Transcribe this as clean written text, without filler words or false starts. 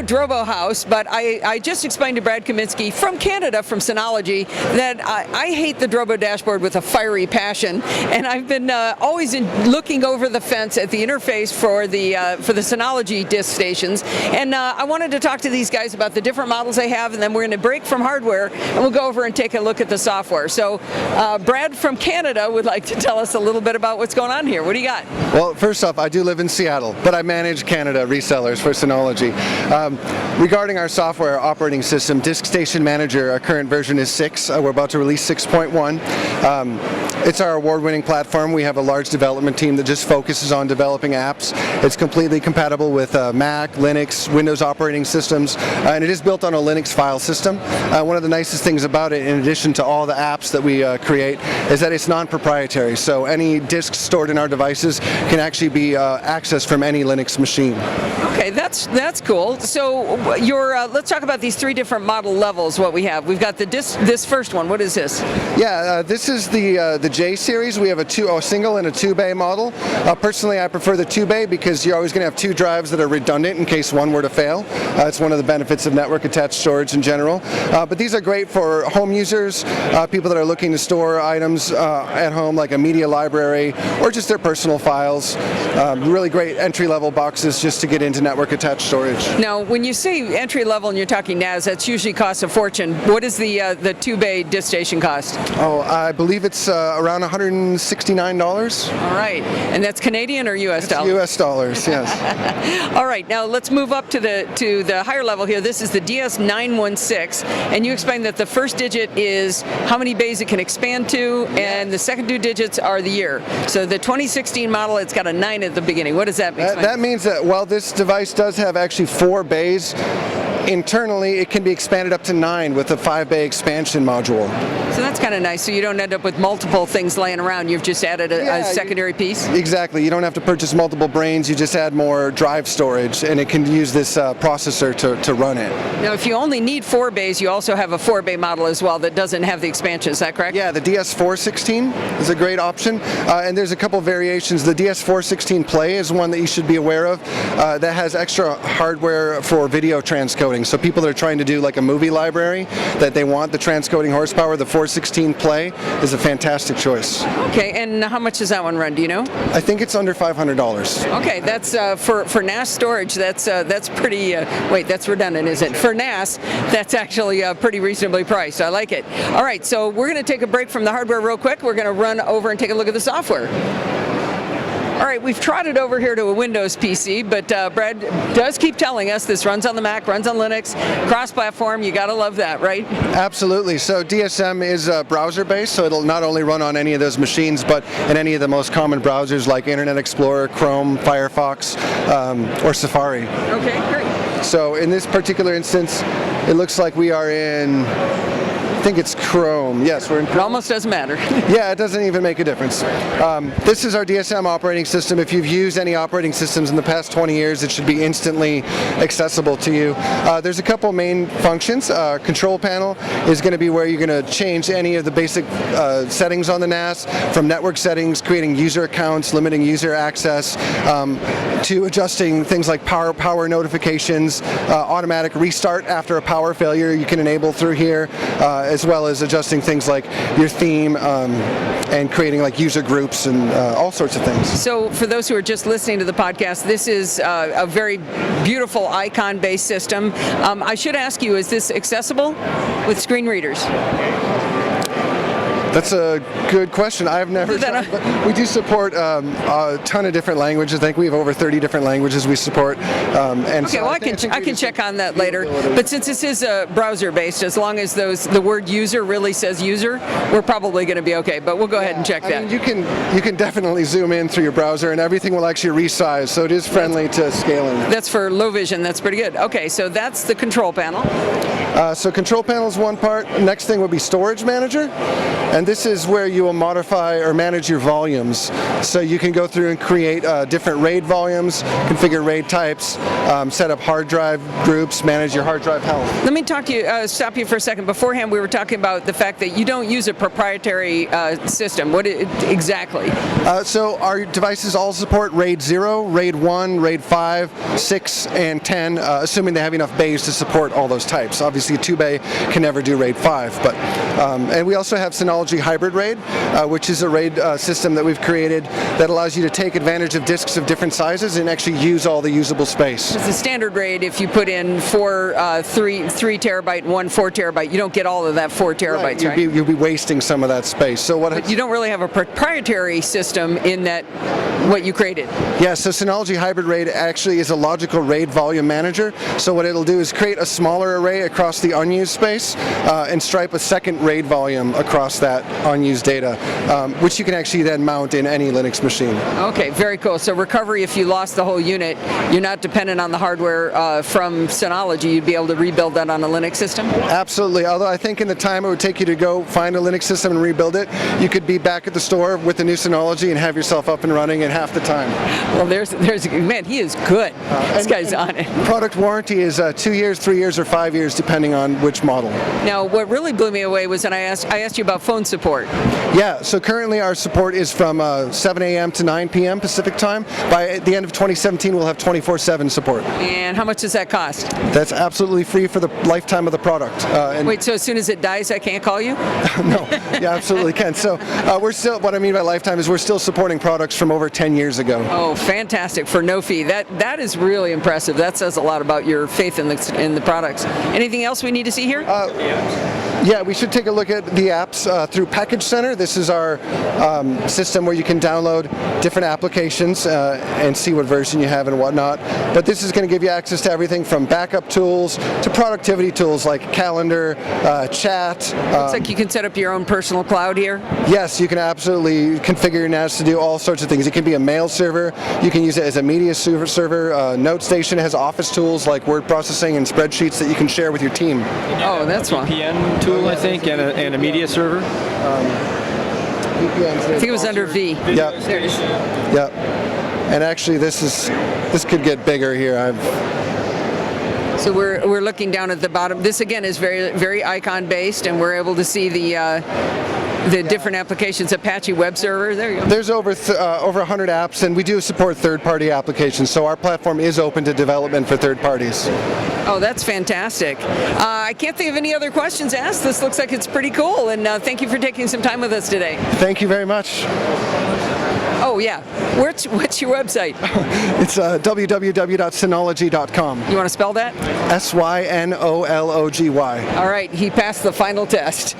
a Drobo house, but I just explained to Brad Kaminsky from Canada, from Synology, that I hate the Drobo dashboard with a fiery passion, and I've been always looking over the fence at the interface for the Synology disk stations, and I wanted to talk to these guys about the different models they have, and then we're going to break from hardware, and we'll go over and take a look at the software. So Brad from Canada would like to tell us a little bit about what's going on here. What do you got? Well, first off, I do live in Seattle, but I manage Canada resellers for Synology. Regarding our software operating system, Disk Station Manager, our current version is 6. We're about to release 6.1. It's our award-winning platform. We have a large development team that just focuses on developing apps. It's completely compatible with Mac, Linux, Windows operating systems, and it is built on a Linux file system. One of the nicest things about it, in addition to all the apps that we create, is that it's non-proprietary. So any disks stored in our devices can actually be accessed from any Linux machine. Okay, that's cool. So let's talk about these 3 different model levels. What we have, we've got this first one. What is this? Yeah, this is the J series. We have a single and a 2-bay model. Personally, I prefer the 2-bay because you're always going to have 2 drives that are redundant in case one were to fail. It's one of the benefits of network attached storage in general. But these are great for home users, people that are looking to store items at home, like a media library or just their personal files. Really great entry-level boxes just to get into network attached storage. Now, when you say entry-level and you're talking NAS, that's usually costs a fortune. What does the 2-bay disk station cost? Oh, I believe it's around $169. All right, and that's Canadian or U.S. dollars? U.S. dollars, yes. All right, now let's move up to the higher level here. This is the DS916, and you explained that the first digit is how many bays it can expand to, and the second 2 digits are the year. So the 2016 model, it's got a 9 at the beginning. What does that mean? That means that while this device does have actually 4 bays, internally it can be expanded up to 9 with a 5-bay expansion module. So that's kind of nice, so you don't end up with multiple things laying around. You've just added a secondary piece? Exactly. You don't have to purchase multiple brains, you just add more drive storage, and it can use this processor to run it. Now, if you only need 4 bays, you also have a 4-bay model as well that doesn't have the expansion, is that correct? Yeah, the DS416 is a great option, and there's a couple variations. The DS416 Play is one that you should be aware of that has extra hardware for video transcoding. So people that are trying to do like a movie library, that they want the transcoding horsepower, the 416 Play is a fantastic choice. Okay, and how much does that one run, do you know? I think it's under $500. Okay, that's for NAS storage, that's pretty, wait, that's redundant, is it? For NAS, that's actually pretty reasonably priced. I like it. All right, so we're going to take a break from the hardware real quick. We're going to run over and take a look at the software. All right, we've trotted over here to a Windows PC, but Brad does keep telling us this runs on the Mac, runs on Linux, cross-platform. You gotta love that, right? Absolutely. So DSM is browser-based, so it'll not only run on any of those machines, but in any of the most common browsers like Internet Explorer, Chrome, Firefox, or Safari. Okay, great. So in this particular instance, it looks like we are in, I think it's Chrome. Yes, we're in Chrome. It almost doesn't matter. Yeah, it doesn't even make a difference. This is our DSM operating system. If you've used any operating systems in the past 20 years, it should be instantly accessible to you. There's a couple main functions. Control panel is going to be where you're going to change any of the basic settings on the NAS, from network settings, creating user accounts, limiting user access, to adjusting things like power notifications, automatic restart after a power failure you can enable through here, as well as adjusting things like your theme and creating like user groups and all sorts of things. So for those who are just listening to the podcast, this is a very beautiful icon-based system. I should ask you, is this accessible with screen readers? That's a good question. I've never tried, but we do support a ton of different languages. I think we have over 30 different languages we support. And okay, so well, I can check on that later. But since this is browser-based, as long as the word user really says user, we're probably going to be okay. But we'll go ahead and check that. I mean, you can definitely zoom in through your browser, and everything will actually resize, so it is friendly to scaling. That's for low vision. That's pretty good. Okay, so that's the control panel. So control panel is one part. Next thing would be storage manager. And and this is where you will modify or manage your volumes. So you can go through and create different RAID volumes, configure RAID types, set up hard drive groups, manage your hard drive health. Let me stop you for a second. Beforehand, we were talking about the fact that you don't use a proprietary system. What exactly? So our devices all support RAID 0, RAID 1, RAID 5, 6, and 10, assuming they have enough bays to support all those types. Obviously, a 2-bay can never do RAID 5, but and we also have Synology Hybrid RAID, which is a RAID system that we've created that allows you to take advantage of disks of different sizes and actually use all the usable space. It's a standard RAID. If you put in 3 terabyte and 1 4 terabyte, you don't get all of that 4 terabytes, right? You'll be wasting some of that space. So but you don't really have a proprietary system in that what you created. Yeah, so Synology Hybrid RAID actually is a logical RAID volume manager. So what it'll do is create a smaller array across the unused space and stripe a second RAID volume across that unused data, which you can actually then mount in any Linux machine. Okay, very cool. So recovery, if you lost the whole unit, you're not dependent on the hardware from Synology. You'd be able to rebuild that on a Linux system? Absolutely. Although I think in the time it would take you to go find a Linux system and rebuild it, you could be back at the store with the new Synology and have yourself up and running in half the time. Well, there's man, he is good. This guy's on it. Product warranty is 2 years, 3 years, or 5 years, depending on which model. Now, what really blew me away was when I asked you about phone support. Yeah, so currently our support is from 7 a.m. to 9 p.m. Pacific time. By the end of 2017, we'll have 24/7 support. And how much does that cost? That's absolutely free for the lifetime of the product. Wait, so as soon as it dies, I can't call you? No, you absolutely can. So we're still, what I mean by lifetime is we're still supporting products from over 10 years ago. Oh, fantastic, for no fee. That is really impressive. That says a lot about your faith in the products. Anything else we need to see here? Yeah, we should take a look at the apps through Package Center. This is our system where you can download different applications and see what version you have and whatnot. But this is going to give you access to everything from backup tools to productivity tools like calendar, chat. Looks like you can set up your own personal cloud here. Yes, you can absolutely configure your NAS to do all sorts of things. It can be a mail server. You can use it as a media server. NoteStation has office tools like word processing and spreadsheets that you can share with your team. Oh, that's one. VPN tool, I think, and a media server. I think it was under V. Yep. Yep. And actually, this could get bigger here. So we're looking down at the bottom. This again is very icon based, and we're able to see the different applications. Apache web server. There you go. There's over 100 apps, and we do support third-party applications. So our platform is open to development for third parties. Oh, that's fantastic. I can't think of any other questions asked. This looks like it's pretty cool, and thank you for taking some time with us today. Thank you very much. Oh yeah, what's your website? It's www.synology.com. You want to spell that? Synology. All right, he passed the final test.